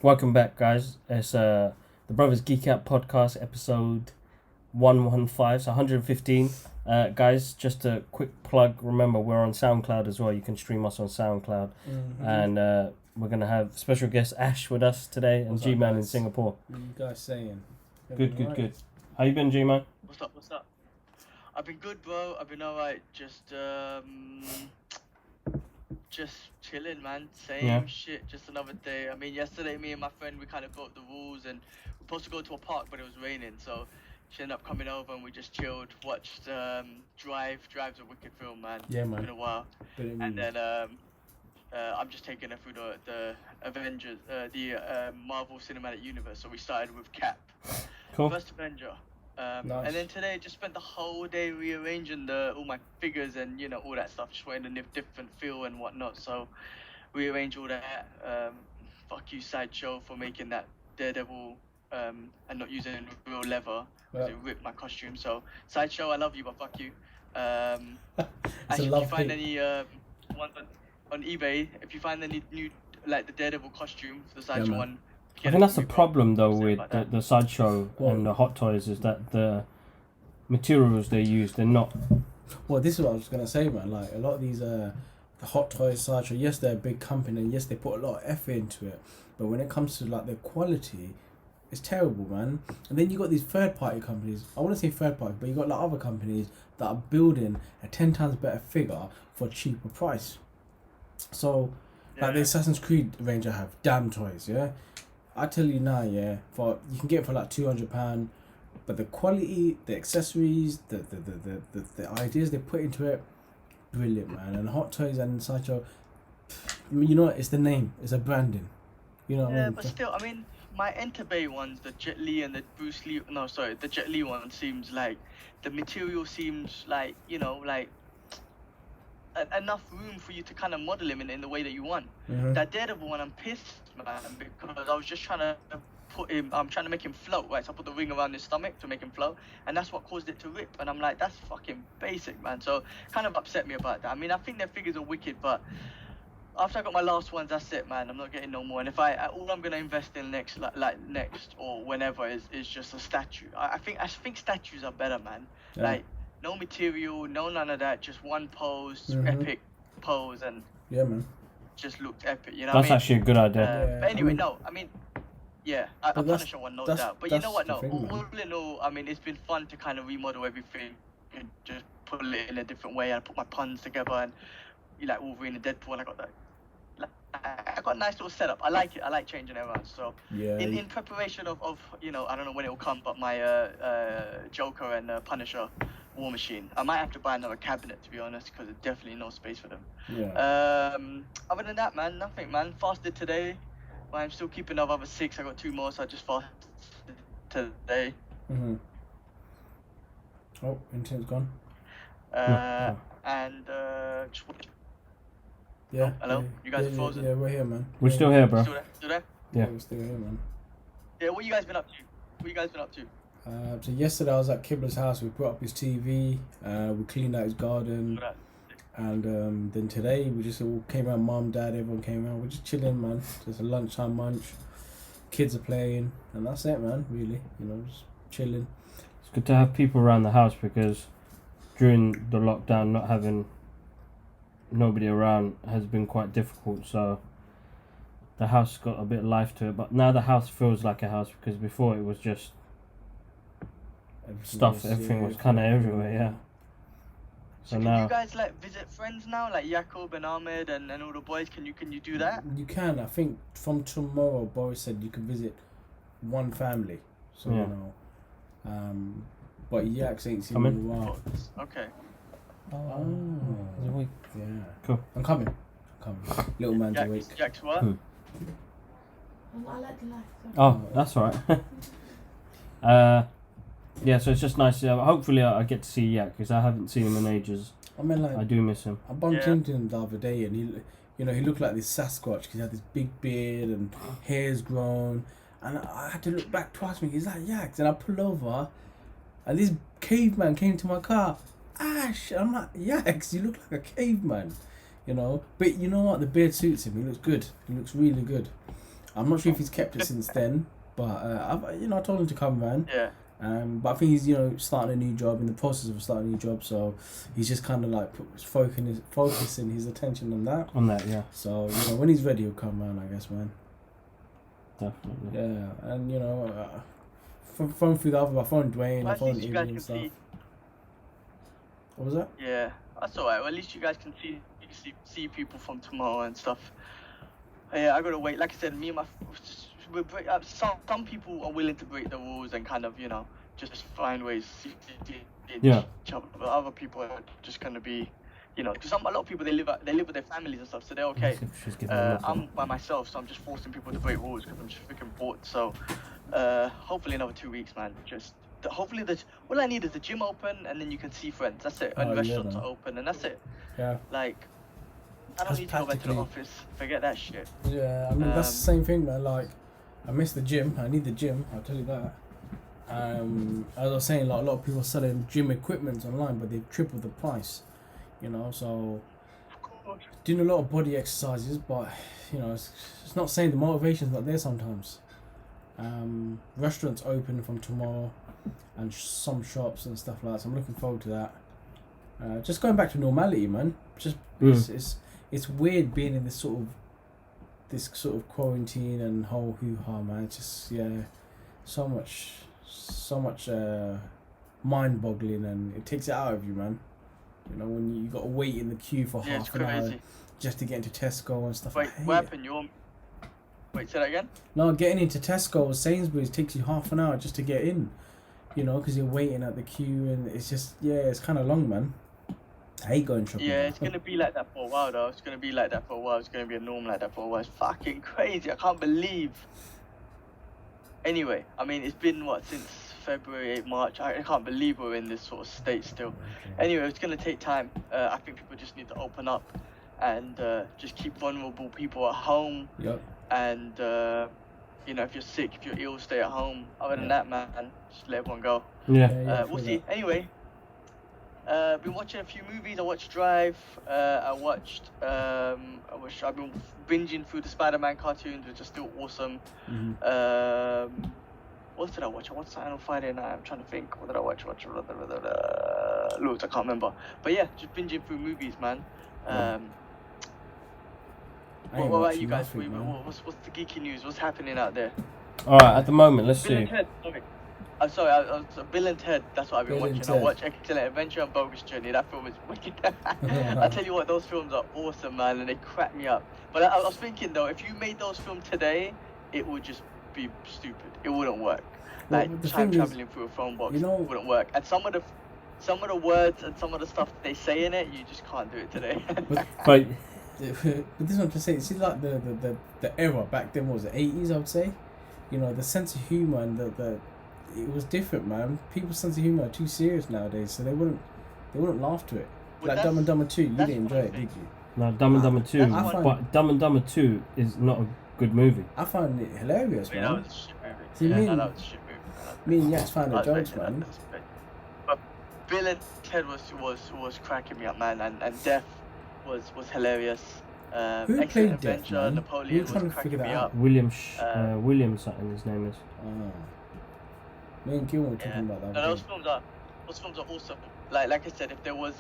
Welcome back, guys. It's the Brothers Geek Out podcast, episode 115, so 115. Guys, just a quick plug. Remember, we're on SoundCloud as well. You can stream us on SoundCloud. Mm-hmm. And we're going to have special guest Ash with us today and What's up, G-Man in guys? Singapore. What are you guys saying? Good. How you been, G-Man? What's up? I've been good, bro. I've been alright. Just chilling, man. Same shit. Just another day. I mean, yesterday, me and my friend, we kind of broke the rules, and we're supposed to go to a park, but it was raining, so she ended up coming over, and we just chilled, watched Drive. Drive's a wicked film, man. Yeah, man. It's been a while. And then I'm just taking her through the Avengers, the Marvel Cinematic Universe. So we started with Cap. Cool. First Avenger. Nice. And then today just spent the whole day rearranging all my figures and all that stuff, just wanted a different feel and whatnot. So rearrange all that. Fuck you, Sideshow, for making that Daredevil and not using real leather because it ripped my costume. So Sideshow, I love you, but fuck you. Actually, if you find any ones on eBay, if you find any new like the Daredevil costume for the Sideshow one. I think that's the problem though with the Sideshow and the Hot Toys is that the materials they use, they're not. Well, this is what I was gonna say, man. Like a lot of these the Hot Toys, Sideshow, yes, they're a big company, and yes, they put a lot of effort into it. But when it comes to like their quality, it's terrible, man. And then you got these third-party companies. I want to say third-party, but you got like other companies that are building a 10 times better figure for a cheaper price. So, like the Assassin's Creed range I have, damn toys, yeah. I tell you now, yeah, for you can get it for like £200, but the quality, the accessories, the ideas they put into it, brilliant, man. And Hot Toys and Sideshow, you know what? It's the name, it's a branding. You know what I mean? Yeah, but still, I mean, my Entebbe ones, the Jet Li and the Bruce Lee, the Jet Li one seems like the material seems like enough room for you to kind of model him in the way that you want. Mm-hmm. That Daredevil one, I'm pissed, man, because I was just trying to I'm trying to make him float, right? So I put the ring around his stomach to make him float, and that's what caused it to rip. And I'm like, that's fucking basic, man. So kind of upset me about that. I mean, I think their figures are wicked, but after I got my last ones, that's it, man. I'm not getting no more. And if all I'm gonna invest in next, next or whenever is just a statue. I think statues are better, man. Yeah. Like no material, no none of that. Just one pose, Mm-hmm. epic pose, and Yeah, man. just looked epic. You know That's what I mean? actually a good idea. Yeah, But anyway, I mean- no, I mean, yeah, a But that's- Punisher one, no that's- doubt. But you know that's what? the No, thing, man. all in all, I mean, it's been fun to kind of remodel everything and just put it in a different way. I put my puns together and you like Wolverine and Deadpool, and I got that. I got a nice little setup. I like it. I like changing it around. So Yeah. in preparation of I don't know when it will come, but my Joker and Punisher War Machine, I might have to buy another cabinet to be honest, because there's definitely no space for them. Yeah. Other than that, man, nothing, man. Fasted today. But I'm still keeping another 6. I got 2 more, so I just fasted today. Mm-hmm. Oh, internet's gone. And just watch. Yeah. Hello? Yeah, You guys yeah, are frozen? Yeah, we're here, man. We're still here, bro. Still there? Yeah. We're still here, man. Yeah. What you guys been up to? So yesterday I was at Kibler's house. We put up his TV. We cleaned out his garden. And then today we just all came around. Mum, dad, everyone came around. We're just chilling, man. Just a lunchtime munch. Kids are playing, and that's it, man. Really, just chilling. It's good to have people around the house because during the lockdown, not having nobody around has been quite difficult. So the house got a bit of life to it, but now the house feels like a house because before it was just everything was kind of everywhere. Yeah. So can you guys visit friends now, like Jakob and Ahmed and all the boys? Can you do that? You can. I think from tomorrow, Boris said you can visit one family. So Yeah. but Yaks ain't seen Come in a in. while. Okay. Oh, yeah. Cool. I'm coming. Little man's awake. Jack's what? I like the life. Oh, that's all right. Yeah, so it's just nice. Hopefully, I get to see Yak because I haven't seen him in ages. I mean, I do miss him. I bumped into him the other day, and he looked like this Sasquatch because he had this big beard and hair's grown, and I had to look back twice. He's like Yaks, and I pull over, and this caveman came to my car. Ash, I'm like Yaks, you look like a caveman, But you know what? The beard suits him. He looks good. He looks really good. I'm not sure if he's kept it since then, but I told him to come, man. Yeah. But I think he's starting a new job, in the process of starting a new job, so he's just kind of like focusing his attention on that. On that, yeah. So when he's ready, he'll come, man. I guess, man. Definitely. Yeah, and from through the other, I phoned Dwayne, I Well, at phoned least you Izzy guys and can stuff. see. What was that? Yeah, that's alright. Well, at least you guys can see people from tomorrow and stuff. Yeah, I gotta wait. Like I said, me and my some people are willing to break the rules and kind of just find ways to Yeah. each other. But other people are just gonna be, because a lot of people they live with their families and stuff, so they're okay. She's giving me a look. I'm by myself, so I'm just forcing people to break rules because I'm just freaking bored. So, hopefully another 2 weeks, man. Hopefully all I need is the gym open and then you can see friends. That's it. And Oh, yeah, restaurants man. are open and that's it. Yeah. Like, I don't That's need to go back to the practically- office. Forget that shit. Yeah, I mean that's the same thing, man. Like, I miss the gym. I need the gym. I'll tell you that. As I was saying, like a lot of people are selling gym equipment online, but they've tripled the price. So Of course. doing a lot of body exercises, but it's not saying the motivation's not there sometimes. Restaurants open from tomorrow, and some shops and stuff like that. So I'm looking forward to that. Just going back to normality, man. Just it's weird being in this sort of quarantine and whole hoo-ha, man. It's just so much mind-boggling, and it takes it out of you, man. When you got to wait in the queue for Yeah, it's half an hour crazy. just to get into Tesco and stuff. Wait, I hate what it. happened? Wait, say that again? No, getting into Tesco or Sainsbury's takes you half an hour just to get in. Because you're waiting at the queue, and it's just it's kind of long, man. I hate going shopping. Yeah, it's gonna be like that for a while, though. It's gonna be like that for a while. It's gonna be a norm like that for a while. It's fucking crazy. I can't believe. Anyway, I mean, it's been since February, March. I can't believe we're in this sort of state still. Anyway, it's gonna take time. I think people just need to open up and just keep vulnerable people at home. Yep. And if you're sick, if you're ill, stay at home. Other than Yeah. that, man, just let everyone go. Yeah. We'll see. Anyway, been watching a few movies. I watched Drive. I've been binging through the Spider-Man cartoons, which are still awesome. Mm-hmm. What did I watch? I watched something on Friday night. I'm trying to think. What did I watch? Loads. I can't remember. But yeah, just binging through movies, man. What about you guys? What's the geeky news? What's happening out there? All right. At the moment, let's Bill and see. Ted. Sorry. I'm sorry. Bill and Ted. That's what I've been Bill and watching. I Ted. watched Excellent Adventure and Bogus Journey. That film is wicked. I tell you what, those films are awesome, man, and they crack me up. But I was thinking though, if you made those films today, it would just be stupid. It wouldn't work. Well, Like the time thing is, traveling through a phone box you know- wouldn't work. And some of the words and some of the stuff that they say in it, you just can't do it today. But But this one to say, see, like the era back then, what was it, 80s, I would say. The sense of humor and it was different, man. People's sense of humor are too serious nowadays, so they wouldn't laugh to it. Well, Like Dumb and Dumber 2, you that's didn't enjoy one it, thing. did you? no, Dumb and Dumber 2. That's one- But Dumb and Dumber 2 is not a good movie. I found it hilarious, That man. was a shit movie. See, Yeah, me no, and- that was a shit movie. Me and Yats found the I was jokes, expecting man. that, that's great. But Bill and Ted was cracking me up, man, and Death was hilarious. Who Excellent played Death, Adventure, man? We Napoleon were was trying to cracking figure me that up. out. William something his name is. Oh. Me and Gil were talking Yeah. about that. No, those films are awesome. Like I said, if there was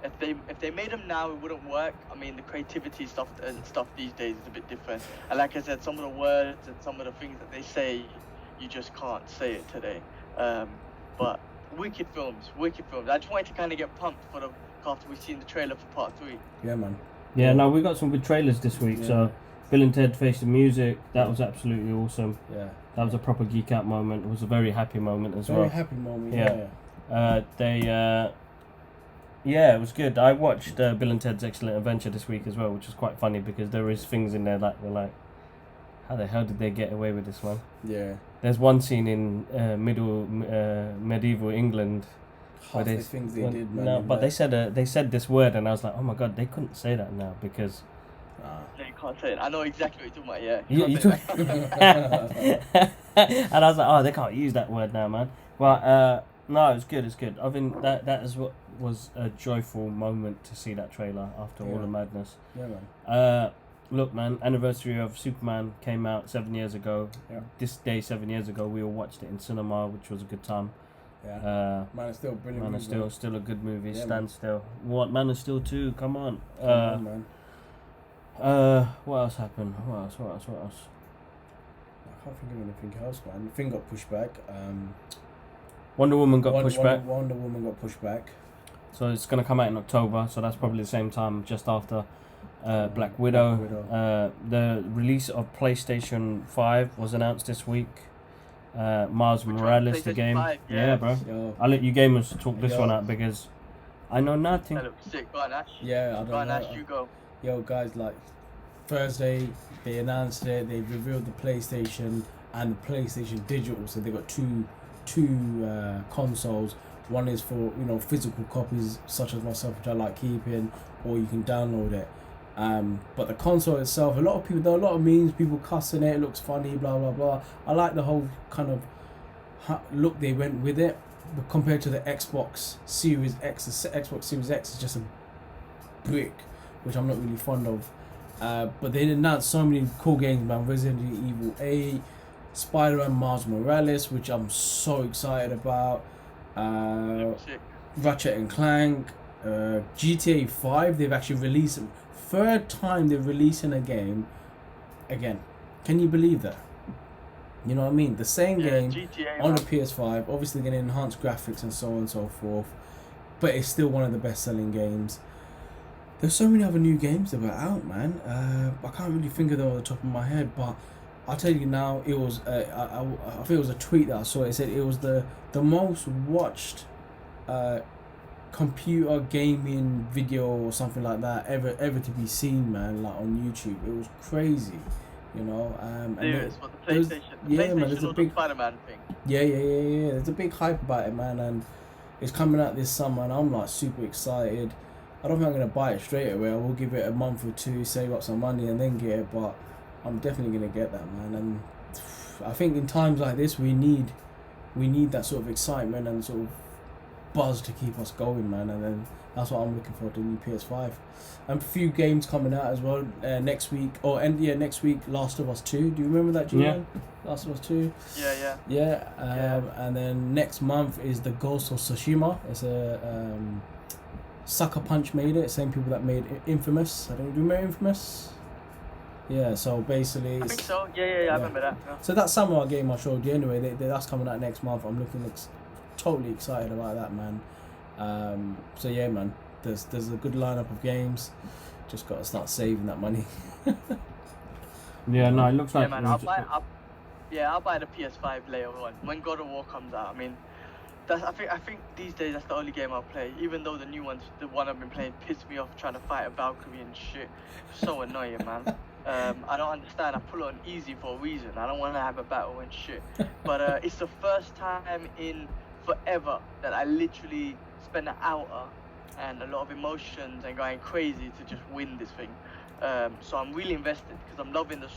if they made them now, it wouldn't work. I mean, the creativity stuff these days is a bit different. And like I said, some of the words and some of the things that they say, you just can't say it today. But wicked films. I just wanted to kind of get pumped after we've seen the trailer for part 3. Yeah, man. Yeah, no, we got some good trailers this week. Yeah. So, Bill and Ted Face the Music, that was absolutely awesome. Yeah. That was a proper geek out moment. It was a very happy moment as Very well. happy moment. Yeah. Yeah. It was good. I watched Bill and Ted's Excellent Adventure this week as well, which was quite funny because there is things in there that were like, how the hell did they get away with this one? Yeah. There's one scene in medieval England. Half the things they did, man. No, in but there. they said this word, and I was like, oh my god, they couldn't say that now because. Nah. No, you can't say it. I know exactly what you're talking about. You can't say that. And I was like, oh, they can't use that word now, man. Well, no, it's good. It's good. I think that is what was a joyful moment to see that trailer after all Yeah. the madness. Yeah, man. look, man, anniversary of Superman came out 7 years ago. Yeah. This day 7 years ago, we all watched it in cinema, which was a good time. Yeah. Man of Steel, brilliant. Man of movie, Steel, man. still a good movie. Yeah, Stand man. Still. What Man of Steel 2? Come on. Come on, man. What else happened? What else? I can't think of anything else, man. The thing got pushed back. Wonder Woman got pushed back. Wonder Woman got pushed back. So it's gonna come out in October. So that's probably the same time, just after Black Widow. The release of PlayStation 5 was announced this week. Miles Morales, the PlayStation game. 5, Yeah, bro. Yo, I'll let you gamers talk this Yo. one out because I know nothing. That looks sick. Go on, Ash. yeah, I Go don't on, know. Ash, you go. Yo, guys, like Thursday, they announced it. They revealed the PlayStation and the PlayStation Digital. So they got two consoles. One is for physical copies, such as myself, which I like keeping, or you can download it. But the console itself, there are a lot of memes, people cussing it. It looks funny, blah blah blah. I like the whole kind of look they went with it, but compared to the Xbox Series X, the Xbox Series X is just a brick, which I'm not really fond of. But they announced so many cool games, man. Resident Evil 8, Spider-Man Miles Morales, which I'm so excited about. Sick. Ratchet and Clank, GTA 5. They've actually released third time they're releasing a game again. Can you believe that? You know what I mean? The same game GTA, on man. the PS5, obviously going to enhance graphics and so on and so forth, but it's still one of the best-selling games. There's so many other new games that were out, man. I can't really think of them on the top of my head, but I'll tell you now, it was I think it was a tweet that I saw. It said it was the most watched computer gaming video or something like that ever to be seen, man. Like on YouTube, it was crazy, And Serious, but the there's- PlayStation, yeah, man, PlayStation there's a or big- the Spider-Man thing. yeah. There's a big hype about it, man, and it's coming out this summer, and I'm like super excited. I don't think I'm gonna buy it straight away. I will give it a month or two, save up some money, and then get it. But I'm definitely gonna get that, man. And I think in times like this, we need that sort of excitement and sort of buzz to keep us going, man. And then that's what I'm looking for, the new PS5. And a few games coming out as well next week. Next week, Last of Us 2. Do you remember that, Julian? Yeah. Last of Us 2. Yeah. Yeah. And then next month is the Ghost of Tsushima. It's a Sucker Punch made it. Same people that made Infamous. Do you remember Infamous? Yeah. So basically, I think so. Yeah. I remember that. Yeah. so that samurai game I showed you anyway, that's coming out next month. I'm looking totally excited about that, man. So yeah, man, there's a good lineup of games. Just got to start saving that money. Yeah, no, it looks Yeah, like. man. I'll buy the PS5 later on when God of War comes out. I mean, I think these days that's the only game I'll play. Even though the new ones, the one I've been playing, pissed me off trying to fight a Valkyrie and shit. So annoying, man. I don't understand. I put it on easy for a reason. I don't want to have a battle and shit. But it's the first time in forever that I literally spent an hour and a lot of emotions and going crazy to just win this thing. So I'm really invested because I'm loving the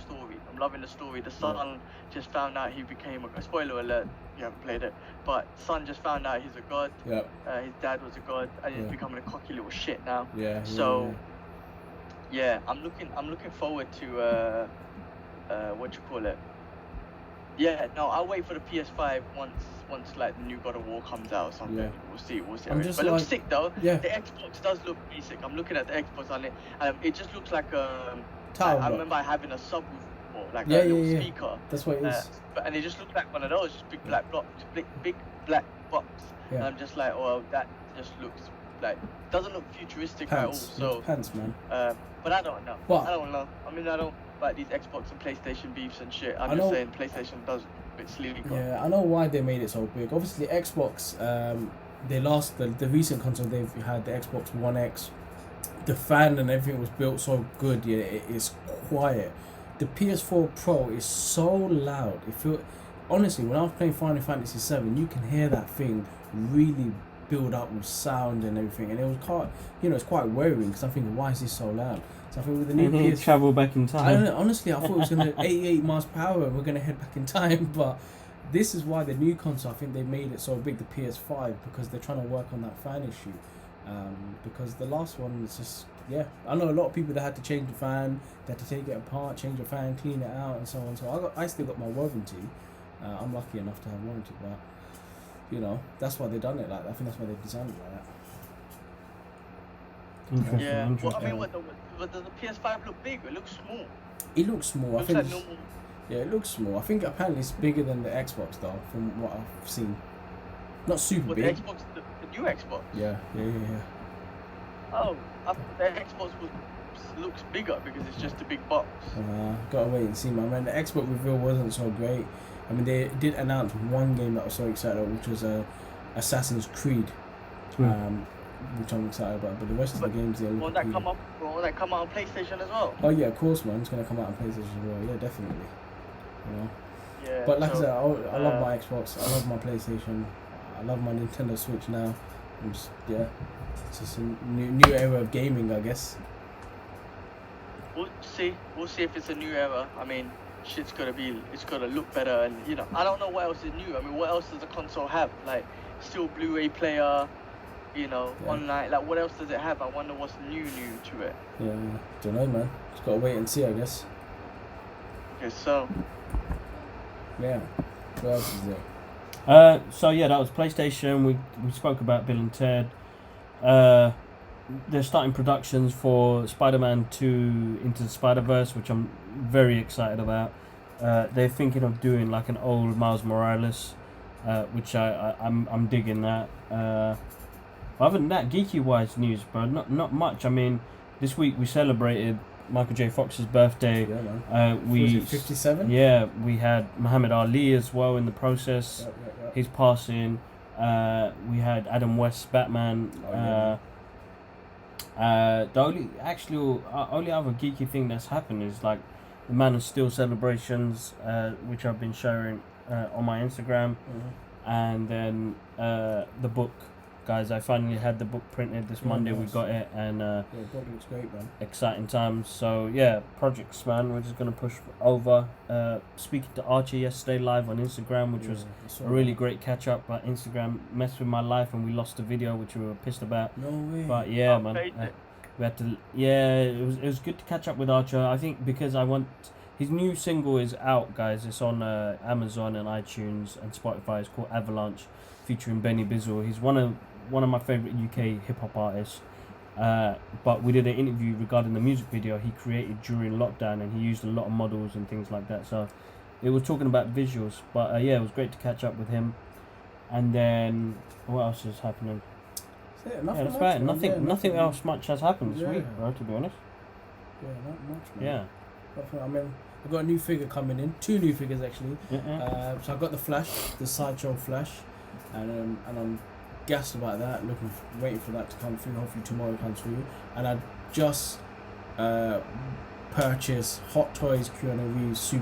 story. The son just found out he became a spoiler alert. You haven't played it, but son just found out he's a god. Yep. His dad was a god, and he's Yeah. becoming a cocky little shit now. Yeah. So, yeah, I'm looking forward to what you call it. Yeah, no, I'll wait for the PS5 once like the new God of War comes out or something. Yeah. We'll see. I'm just But it looks like- sick though. Yeah. The Xbox does look basic. I'm looking at the Xbox on it. It just looks like Tower I block. remember having a subwoofer before, like Yeah, a little yeah. speaker. That's what it is. And it just looked like one of those, just big black box, big black box. And Yeah. I'm just like, well, that just looks like doesn't look futuristic at all. Pants. So, Pants, man. but I don't know. What? I don't know. I mean, I don't like these Xbox and PlayStation beefs and shit. I I'm know- just saying PlayStation does a bit sleazy. Yeah, I know why they made it so big. Obviously, Xbox, the recent console they've had, the Xbox One X, the fan and everything was built so good. Yeah, it's quiet. The PS4 Pro is so loud. Honestly, when I was playing Final Fantasy 7, you can hear that thing really build up with sound and everything, and it was quite, it's quite worrying because I'm thinking, why is this so loud? So I think with the new PS4. Travel back in I time. don't know, honestly, I thought it was going to 88 miles per hour and we're going to head back in time, but this is why the new console, I think they made it so big, the PS5, because they're trying to work on that fan issue. Because the last one is just, yeah, I know a lot of people that had to change the fan, they had to take it apart, change the fan, clean it out, and so on. So I still got my warranty. I'm lucky enough to have warranty, but you know, that's why they done it like that. I think that's why they designed it like that. Interesting. Yeah. Interesting. Well, I mean, what does the PS5 look big? It looks small. It looks small. I Looks think. like It's- normal. Yeah, it looks small. I think apparently it's bigger than the Xbox though, from what I've seen. Not super What, big. the Xbox, the new Xbox? Yeah. Oh, I thought the Xbox looks bigger because it's just a big box. Gotta wait and see, man. The Xbox reveal wasn't so great. I mean, they did announce one game that I was so excited about, which was Assassin's Creed, which I'm excited about. But the rest of the games, they're Will that come up? Will that come out on PlayStation as well? Oh yeah, of course, man. It's gonna come out on PlayStation as well. Yeah, definitely. You know. Yeah. But like so, I said, I love my Xbox. I love my PlayStation. I love my Nintendo Switch now. Yeah, it's just a new era of gaming, I guess. We'll see. We'll see if it's a new era. I mean, it's gotta look better, and you know, I don't know what else is new. I mean, what else does the console have? Like, still Blu-ray player, you know, Yeah. online. Like, what else does it have? I wonder what's new to it. Yeah, don't know, man. Just gotta wait and see, I guess. Okay, so Yeah. What else is there? So yeah, that was PlayStation. We spoke about Bill and Ted. They're starting productions for Spider-Man 2 Into the Spider-Verse, which I'm very excited about. They're thinking of doing like an old Miles Morales, which I'm digging that. Other than that, geeky wise news, bro, not much. I mean, this week we celebrated Michael J. Fox's birthday. Yeah, man. We 57? Yeah, we had Muhammad Ali as well in the process. Yep. His passing. We had Adam West's Batman. The only other geeky thing that's happened is like the Man of Steel celebrations, which I've been sharing on my Instagram, and then the book, guys. I finally had the book printed this Monday. Nice. We got it, and Yeah, God looks great, man. exciting times. So yeah, projects, man. We're just gonna push over. Speaking to Archie yesterday live on Instagram, which was a really great catch up. But Instagram messed with my life and we lost the video, which we were pissed about. No way. But yeah, I'll man, take it. we had to. Yeah, it was good to catch up with Archer. I think because I want his new single is out, guys. It's on Amazon and iTunes and Spotify. It's called Avalanche, featuring Benny Bizzle. He's one of my favorite UK hip hop artists. But we did an interview regarding the music video he created during lockdown, and he used a lot of models and things like that. So it was talking about visuals. But yeah, it was great to catch up with him. And then what else is happening? Yeah, Yeah, that's right. Nothing else. else much has happened this Yeah. week, bro. To be honest. Yeah, not much, man. Yeah. I mean, I've got a new figure coming in. 2 new figures, actually. Yeah. So I got the Flash, the Sideshow Flash, and I'm gassed about that. Waiting for that to come through. Hopefully tomorrow it comes through. And I just purchased Hot Toys Keanu Reeves, bro.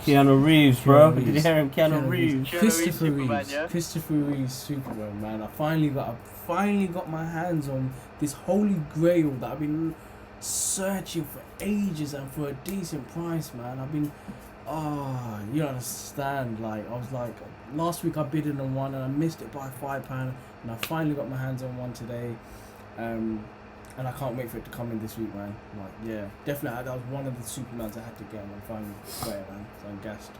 Keanu Did you Reeves. hear him? Keanu Keanu Reeves. Reeves. Christopher Superman, Reeves. yeah? Christopher Reeves Superman, man. I finally got my hands on this holy grail that I've been searching for ages and for a decent price, man. I've been you don't understand. Like, I was like, last week I bid in on one and I missed it by £5, and I finally got my hands on one today. And I can't wait for it to come in this week, man. Like, yeah, definitely. That was one of the Supermans I had to get, and I finally got it, man. So I'm gassed.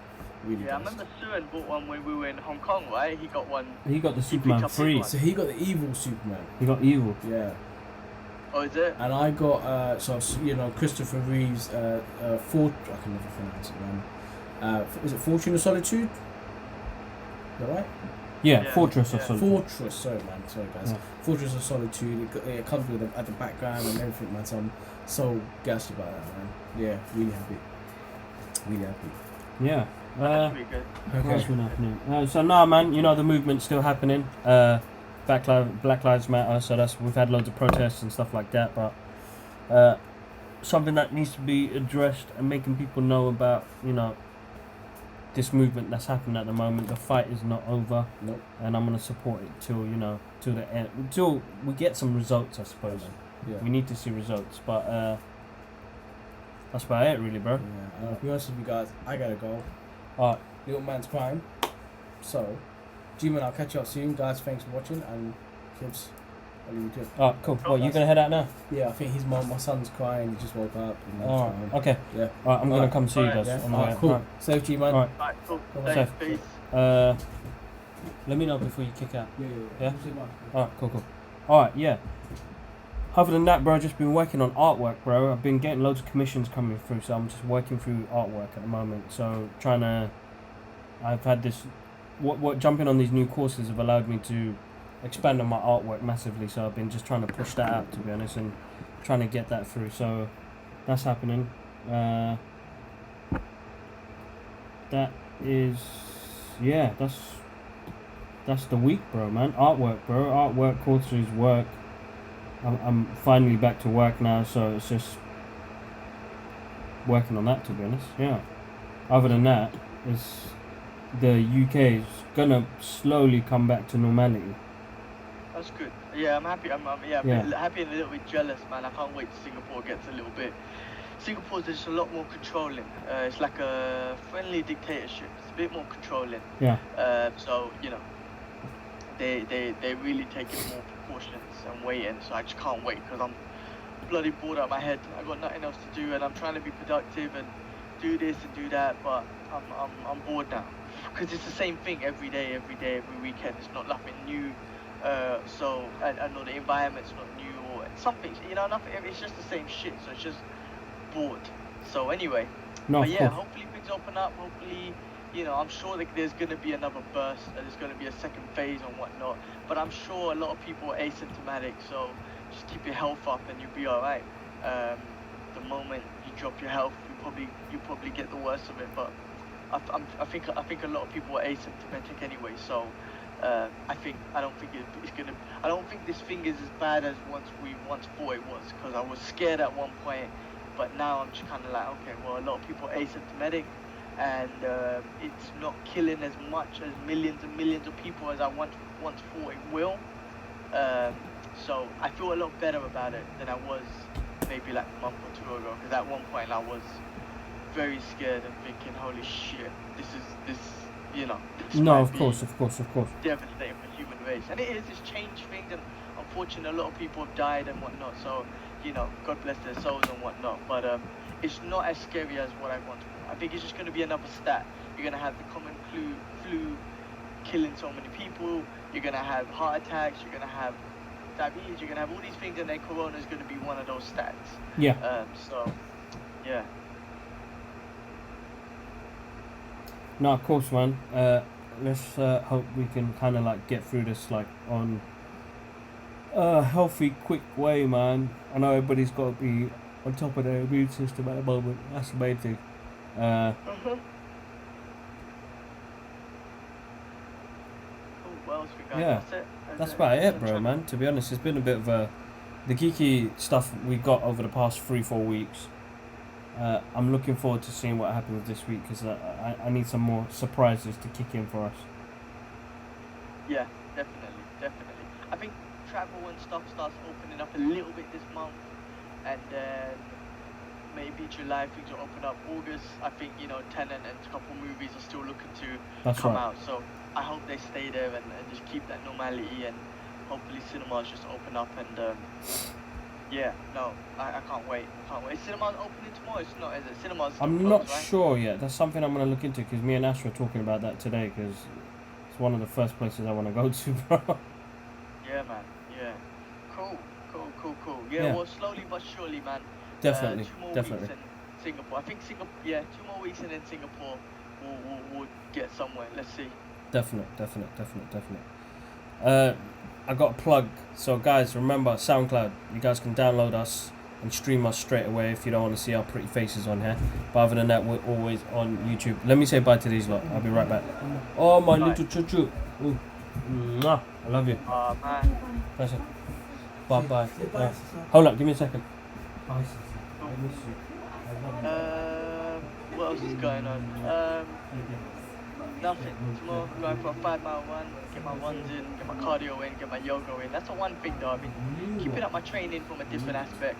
Really Yeah, I gassed. remember Suan bought one when we were in Hong Kong, right? He got one. He got the He Superman picked up his free. one. So he got the evil Superman. He got evil. Yeah. Oh, is it? And I got Christopher Reeves I can never pronounce it, man. Is it Fortune of Solitude? Is that right? Yeah, Yeah, Fortress of yeah. Solitude. Fortress, sorry man, sorry guys. Yeah. Fortress of Solitude. It comes with at the background and everything, man. So I'm so gassed about that, man. Yeah, really happy. Really happy. Yeah. That's pretty good. What's been happening? So no, man. You know the movement's still happening. Black Lives Matter. So we've had loads of protests and stuff like that. But something that needs to be addressed and making people know about, this movement that's happening at the moment. The fight is not over. Nope. And I'm gonna support it till the end, until we get some results, I suppose. Yeah. We need to see results, but that's about it, really, bro. Yeah. I'll be honest with you guys. I gotta go. Alright, Little man's crying. So, G-Man, I'll catch you up soon, guys. Thanks for watching, and kids, I'll leave you to it. Alright, cool. Well, you gonna head out now? Yeah, I think his mom, my son's crying. He just woke up. And Alright, okay. Yeah. Alright, I'm gonna come see you guys. Yeah. On the Alright, way. cool. Alright. Safe G, man. Alright. Alright, cool. Alright. Thanks, Safe. peace. Let me know before you kick out. Yeah. Yeah? Say bye. Alright, cool. Alright, yeah. Other than that, bro, I've just been working on artwork, bro. I've been getting loads of commissions coming through, so I'm just working through artwork at the moment. So I've had this, what jumping on these new courses have allowed me to expand on my artwork massively. So I've been just trying to push that out, to be honest, and trying to get that through. So that's happening. That is, yeah, that's the week, bro, man. Artwork, bro. Artwork, courses, work. I'm finally back to work now, so it's just working on that, to be honest. Yeah. Other than that, it's the UK is gonna slowly come back to normality. That's good. Yeah, I'm happy. I'm Yeah. happy and a little bit jealous, man. I can't wait till Singapore gets a little bit. Singapore's just a lot more controlling. It's like a friendly dictatorship. It's a bit more controlling. Yeah. So you know, they really taking more precautions and waiting. So I just can't wait because I'm bloody bored out of my head. I got nothing else to do, and I'm trying to be productive and do this and do that, but I'm bored now because it's the same thing every day, every weekend. It's not nothing new. So I know the environment's not new or something. You know, nothing. It's just the same shit. So it's just bored. So anyway, No, but of yeah, course. hopefully things open up. Hopefully, you know, I'm sure that there's gonna be another burst. There's gonna be a second phase and whatnot. But I'm sure a lot of people are asymptomatic. So just keep your health up and you'll be alright. The moment you drop your health, you probably get the worst of it. But I think a lot of people are asymptomatic anyway. So I don't think this thing is as bad as we once thought it was. Because I was scared at one point, but now I'm just kind of like, okay, well, a lot of people are asymptomatic, and it's not killing as much as millions and millions of people as I once thought it will. So I feel a lot better about it than I was maybe like a month or two ago. Because at one point I was very scared and thinking, holy shit, this, you know. This No, might of be course. devastating for the human race, and it's changed things, and unfortunately a lot of people have died and whatnot, so you know, God bless their souls and whatnot, but it's not as scary as what I want. I think it's just going to be another stat. You're going to have the common flu killing so many people, you're going to have heart attacks, you're going to have diabetes, you're going to have all these things, and then corona is going to be one of those stats. Yeah. So yeah. No, of course, man. Let's hope we can kind of like get through this like on a healthy, quick way, man. I know everybody's got to be on top of their immune system at the moment. That's the main thing. Cool, what else we got? Yeah, That's it. That's about it, bro, man. To be honest, it's been a bit of the geeky stuff we got over the past 3-4 weeks. I'm looking forward to seeing what happens this week because I need some more surprises to kick in for us. Yeah, definitely. I think travel and stuff starts opening up a little bit this month, and then maybe July things will open up. August, I think, you know, Tenet and a couple movies are still looking to come out. So I hope they stay there and just keep that normality, and hopefully cinemas just open up and yeah, no, I can't wait. Is cinemas opening tomorrow? It's not, is it? Cinemas still I'm closed, not right? sure yet. That's something I'm going to look into because me and Ash were talking about that today because it's one of the first places I want to go to, bro. Yeah, man. Yeah. Cool. Yeah, well, slowly but surely, man. Definitely. 2 more weeks in Singapore. I think 2 more weeks and then Singapore will get somewhere. Let's see. Definitely. I got a plug. So guys, remember SoundCloud. You guys can download us and stream us straight away if you don't want to see our pretty faces on here. But other than that, we're always on YouTube. Let me say bye to these lot. I'll be right back. Oh, my little choo-choo. Ooh. Mwah. I love you. Man. Pleasure. Bye. Hold up, give me a second. Bye. I miss you. I love you. What else is going on? Nothing. Tomorrow, going for a 5-mile run, get my runs in, get my cardio in, get my yoga in. That's the one thing though. I've been keeping up my training from a different aspect.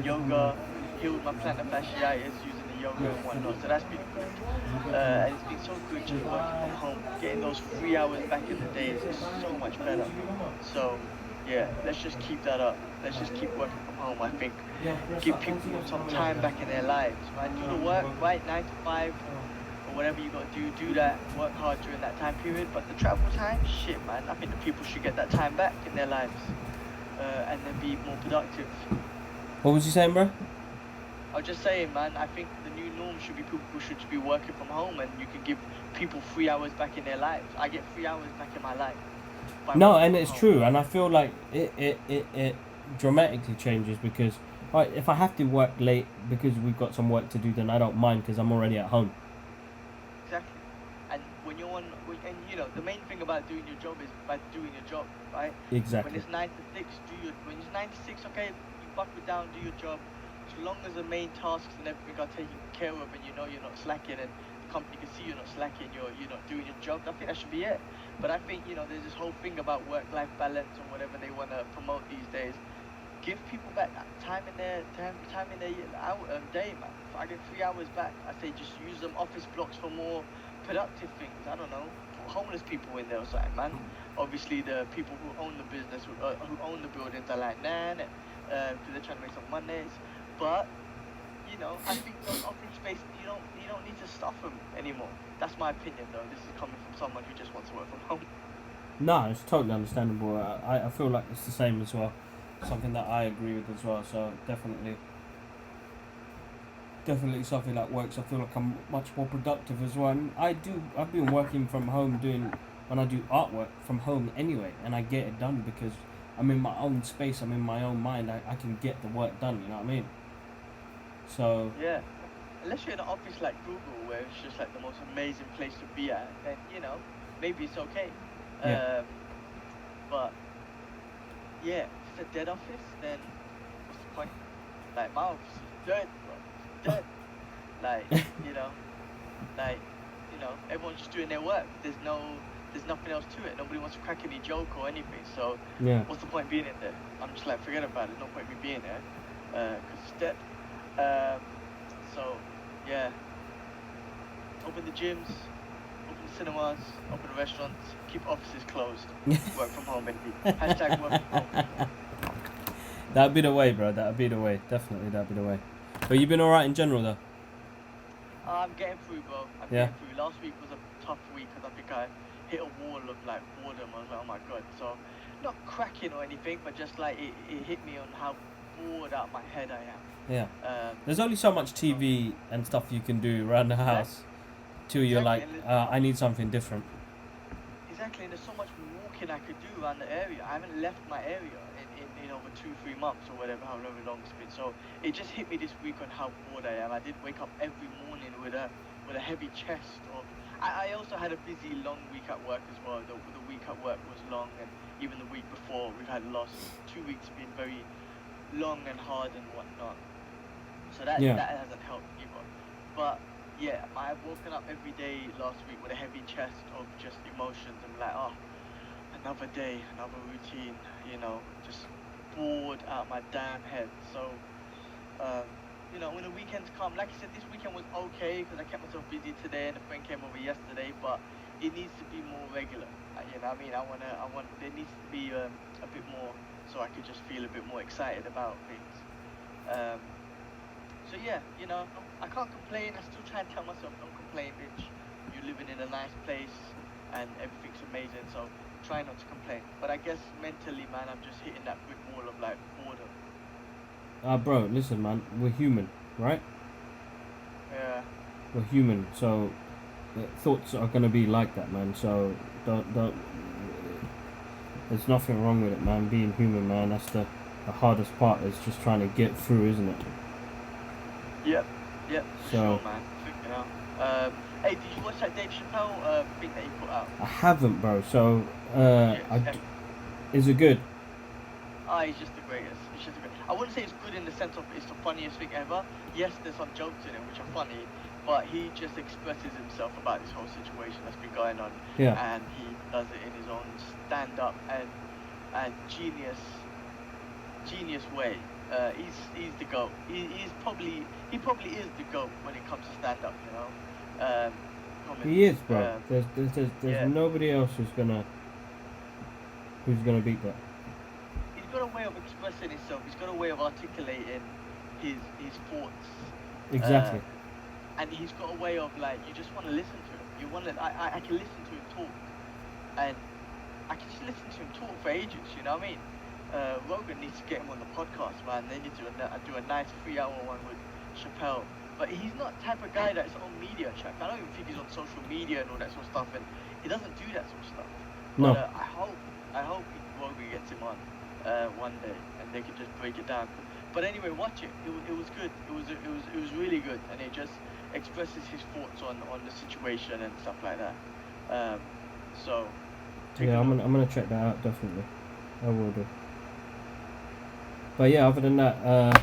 Yoga, healed my plantar fasciitis using the yoga and whatnot, so that's been good. And it's been so good just working from home. Getting those 3 hours back in the day is just so much better. So, Yeah, let's just keep that up. Let's just keep working from home. I think Yeah, give people some time back in their lives, man. Do the work, right? 9 to 5 or whatever you got to do. Do that. Work hard during that time period. But the travel time, shit, man. I think the people should get that time back in their lives, and then be more productive. What was you saying, bro? I was just saying, man. I think the new norm should be people should be working from home, and you can give people 3 hours back in their lives. I get 3 hours back in my life. by No, working and from it's home. true, and I feel like it dramatically changes because if I have to work late because we've got some work to do, then I don't mind because I'm already at home. Exactly. And when you're and you know, the main thing about doing your job is by doing your job, right? When Exactly. it's 9 to 6, when it's 9 to 6, okay, you buckle down, do your job. As long as the main tasks and everything are taken care of, and you know you're not slacking, and the company can see you're not slacking, you're not doing your job. I think that should be it. But I think there's this whole thing about work-life balance or whatever they want to promote these days. Give people back that time in their day, man. If I get 3 hours back, I say just use them office blocks for more productive things. I don't know, put homeless people in there or something, man. Obviously, the people who own the business, who own the buildings, are like, nah, because they're trying to make some money. But I think those office spaces, you don't need to stuff them anymore. That's my opinion, though. This is coming from someone who just wants to work from home. No, it's totally understandable. I feel like it's the same as well. Something that I agree with as well. So definitely something that works. I feel like I'm much more productive as well. And I've been working from home when I do artwork from home anyway, and I get it done because I'm in my own space. I'm in my own mind. I can get the work done. You know what I mean? So Yeah. Unless you're in an office like Google, where it's just like the most amazing place to be at, then maybe it's okay. Yeah. But yeah, if it's a dead office, then what's the point? Like my office is dead, bro. It's dead. like everyone's just doing their work. There's nothing else to it. Nobody wants to crack any joke or anything. So yeah. what's the point being in there? I'm just like, forget about it. No point me being there, because it's dead. So yeah, open the gyms, open the cinemas, open the restaurants, keep offices closed. Work from home, baby. Hashtag work from home. That'd be the way, bro. That'd be the way. Definitely, that'd be the way. But you've been alright in general, though. I'm getting through, bro. Getting through. Last week was a tough week because I think I hit a wall of like boredom. I was like, oh my god. So not cracking or anything, but just like it hit me on how bored out of my head I am. Yeah. There's only so much TV and stuff you can do around the house till you're like, I need something different. Exactly, and there's so much walking I could do around the area. I haven't left my area in over 2-3 months or whatever, however long it's been. So it just hit me this week on how bored I am. I did wake up every morning with a heavy chest. I also had a busy, long week at work as well. The week at work was long, and even the week before, we've had the last 2 weeks been very long and hard and whatnot. So that hasn't helped either. But yeah, I've woken up every day last week with a heavy chest of just emotions. I'm like, oh, another day, another routine, just bored out of my damn head. So, when the weekends come, like I said, this weekend was okay because I kept myself busy today and a friend came over yesterday, but it needs to be more regular. There needs to be a bit more so I could just feel a bit more excited about things. So yeah, I can't complain. I still try and tell myself, don't complain, bitch. You're living in a nice place and everything's amazing, so try not to complain. But I guess mentally, man, I'm just hitting that brick wall of like boredom. Bro, listen, man. We're human, right? Yeah. We're human, so thoughts are gonna be like that, man. So don't. There's nothing wrong with it, man. Being human, man. That's the hardest part. Is just trying to get through, isn't it? Yep. So, sure, man. Hey, did you watch that Dave Chappelle thing that he put out? I haven't, bro. So, is it good? He's just the greatest. I wouldn't say it's good in the sense of it's the funniest thing ever. Yes, there's some jokes in it which are funny, but he just expresses himself about this whole situation that's been going on. Yeah. And he does it in his own stand-up and genius way. He's the GOAT. He probably is the GOAT when it comes to stand-up. He is, bro. There's nobody else who's gonna beat that. a way of expressing himself. He's got a way of articulating his thoughts. Exactly. And he's got a way of like, you just want to listen to him. You want to, I can listen to him talk, and I can just listen to him talk for ages. You know what I mean? Rogan needs to get him on the podcast, man. They need to do a nice 3-hour one with Chappelle. But he's not the type of guy that's on media track. I don't even think he's on social media and all that sort of stuff, and he doesn't do that sort of stuff. No. But I hope Rogan gets him on one day, and they can just break it down. But anyway, watch it. It was good. It was really good, and it just expresses his thoughts on the situation and stuff like that. So. Yeah, I'm gonna check that out, definitely. I will do. But yeah, other than that,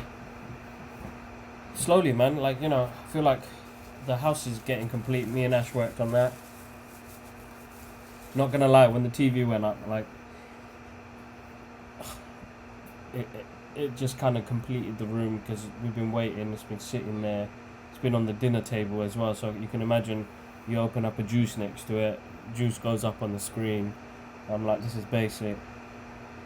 slowly, man. Like, you know, I feel like the house is getting complete. Me and Ash worked on that. Not gonna lie, when the TV went up, like, it just kind of completed the room because we've been waiting. It's been sitting there. It's been on the dinner table as well. So you can imagine, you open up a juice next to it. Juice goes up on the screen. I'm like, this is basic.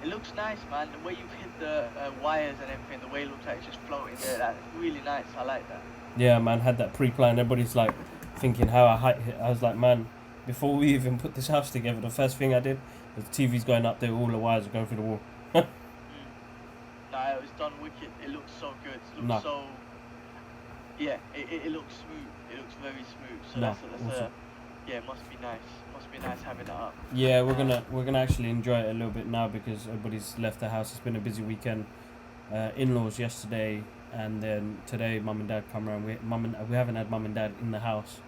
It looks nice, man. The way you've hit the wires and everything, the way it looks like it's just floating there, that's really nice. I like that. Yeah, man, had that pre-planned. Everybody's like thinking how I was like, man, before we even put this house together, the first thing I did was the TV's going up there, all the wires are going through the wall. Nah, it was done wicked. It looks so good. It looks so... Yeah, it looks smooth. It looks very smooth. So that's awesome. Yeah, it must be nice. Must be nice having that up. Yeah, we're gonna actually enjoy it a little bit now because everybody's left the house. It's been a busy weekend. In-laws yesterday, and then today Mum and Dad come around. We haven't had Mum and Dad in the house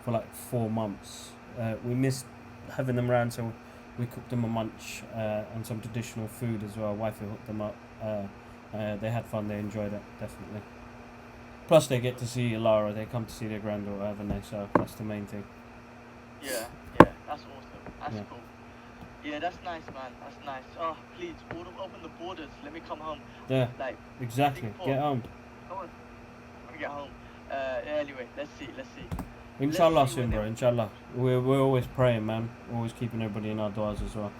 for like 4 months. We missed having them around, so we cooked them a munch and some traditional food as well. Wifey hooked them up. They had fun. They enjoyed it, definitely. Plus, they get to see Lara. They come to see their granddaughter, haven't they? So that's the main thing. Yeah, that's awesome. That's cool. Yeah, that's nice, man. That's nice. Oh, please, open the borders. Let me come home. Yeah, like exactly. Get home. Come on. Let me get home. Anyway, let's see. Inshallah soon, bro. Inshallah. We're always praying, man. We're always keeping everybody in our du'as as well.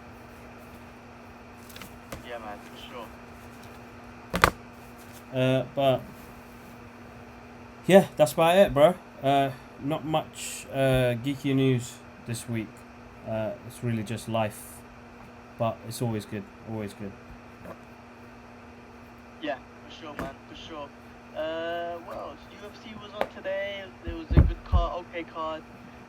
Yeah, man, for sure. But yeah, that's about it, bro. Not much geeky news this week. It's really just life, but it's always good. Always good. Yeah, for sure, man. For sure. What else? UFC was on today. There was a good card, okay card.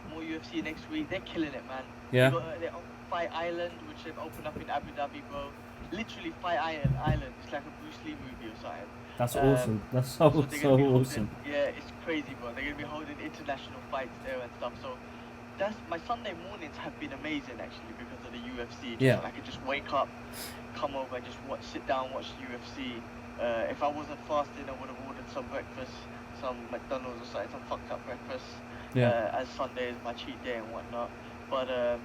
More UFC next week. They're killing it, man. Yeah. They're on Fight Island, which they've opened up in Abu Dhabi, bro. Literally Fight Island. It's like a Bruce Lee movie or something. That's awesome. That's so awesome. Yeah, it's crazy, bro. They're gonna be holding international fights there and stuff. So that's my Sunday mornings have been amazing actually because of the UFC. Yeah. I could just wake up, come over, just sit down, watch the UFC. If I wasn't fasting, I would have ordered some breakfast, some McDonald's or something, some fucked up breakfast. Yeah. As Sunday is my cheat day and whatnot. But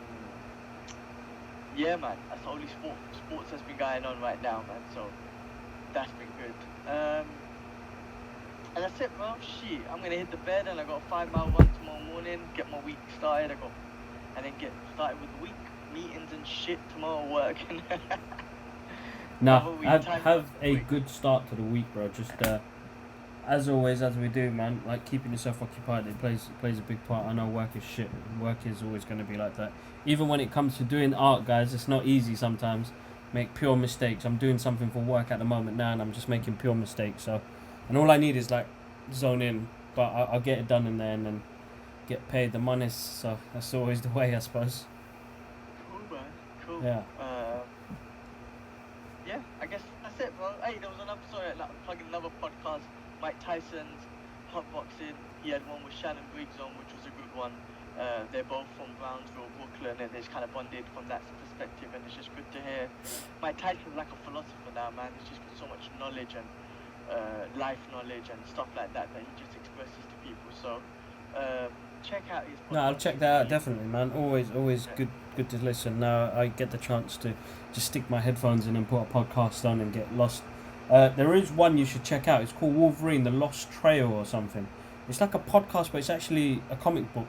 yeah, man, that's the only sports that's been going on right now, man. So that's been good. And that's it, bro. Shit, I'm gonna hit the bed and I got a 5-mile run tomorrow morning. Get my week started. And then get started with the week meetings and shit tomorrow working. Nah, have a good start to the week, bro. Just as always, as we do, man. Like keeping yourself occupied, it plays a big part. I know work is shit. Work is always gonna be like that. Even when it comes to doing art, guys, it's not easy sometimes. Make pure mistakes. I'm doing something for work at the moment now, and I'm just making pure mistakes. So, and all I need is like zone in, but I'll get it done in there and then get paid the money. So that's always the way, I suppose. Cool, man. Cool. Yeah. Yeah, I guess that's it, bro. Hey, there was another. Sorry, I'm plugging another podcast. Mike Tyson's Hotboxing. He had one with Shannon Briggs on, which was a good one. They're both from Brownsville, Brooklyn, and they just kind of bonded from that perspective, and it's just good to hear. Mike Tyson's like a philosopher now, man. He's just got so much knowledge and life knowledge and stuff like that he just expresses to people. So check out his podcast. No, I'll check that out definitely, man. Always good to listen. Now I get the chance to just stick my headphones in and put a podcast on and get lost. There is one you should check out. It's called Wolverine: The Lost Trail or something. It's like a podcast, but it's actually a comic book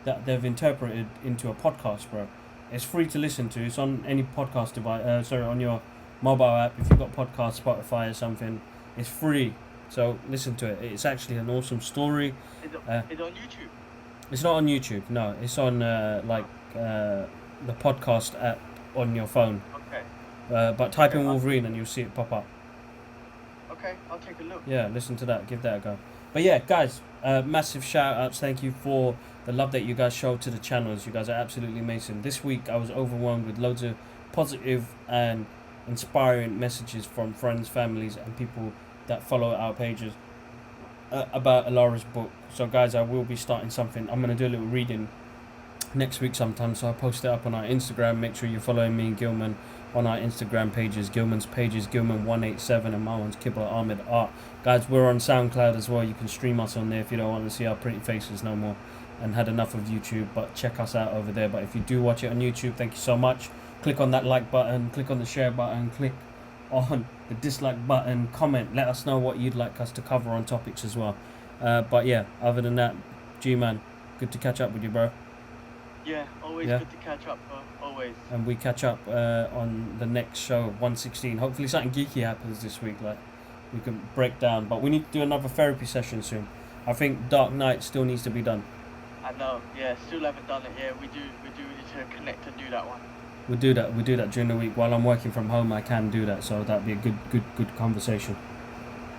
that they've interpreted into a podcast, bro. It's free to listen to. It's on any podcast device. On your mobile app. If you've got podcast, Spotify or something, it's free. So listen to it. It's actually an awesome story. Is it on YouTube? It's not on YouTube. No, it's on the podcast app on your phone. Okay. But type in Okay, Wolverine and you'll see it pop up. Okay, I'll take a look. Yeah, listen to that. Give that a go. But yeah, guys, massive shout outs. Thank you for the love that you guys show to the channels. You guys are absolutely amazing. This week I was overwhelmed with loads of positive and inspiring messages from friends, families, and people that follow our pages about Alara's book. So guys, I will be starting something. I'm going to do a little reading next week sometime, so I'll post it up on our Instagram. Make sure you're following me and Gilman on our Instagram pages. Gilman's page is Gilman187 and my one's Kibble Ahmed Art. Guys, we're on SoundCloud as well. You can stream us on there if you don't want to see our pretty faces no more and had enough of YouTube, but check us out over there. But if you do watch it on YouTube, thank you so much. Click on that like button, click on the share button, click on the dislike button, comment, let us know what you'd like us to cover on topics as well. But yeah, other than that, G-Man, good to catch up with you, bro. Yeah, always Yeah. good to catch up, bro. Always. And we catch up on the next show, 116. Hopefully something geeky happens this week, like we can break down. But we need to do another therapy session soon. I think Dark Knight still needs to be done. I know. Yeah, still haven't done it. Yeah, we do need to connect and do that one. We do that during the week. While I'm working from home, I can do that. So that'd be a good conversation.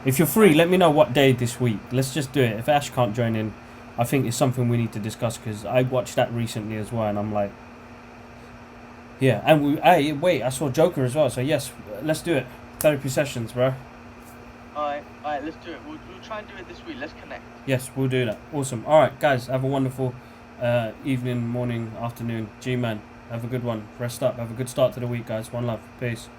If you're free, let me know what day this week. Let's just do it. If Ash can't join in, I think it's something we need to discuss because I watched that recently as well, and I'm like, yeah. And I saw Joker as well. So yes, let's do it. Therapy sessions, bro. Alright, let's do it. We'll try and do it this week. Let's connect. Yes, we'll do that. Awesome. All right, guys, have a wonderful evening, morning, afternoon. G-Man, have a good one. Rest up. Have a good start to the week, guys. One love. Peace.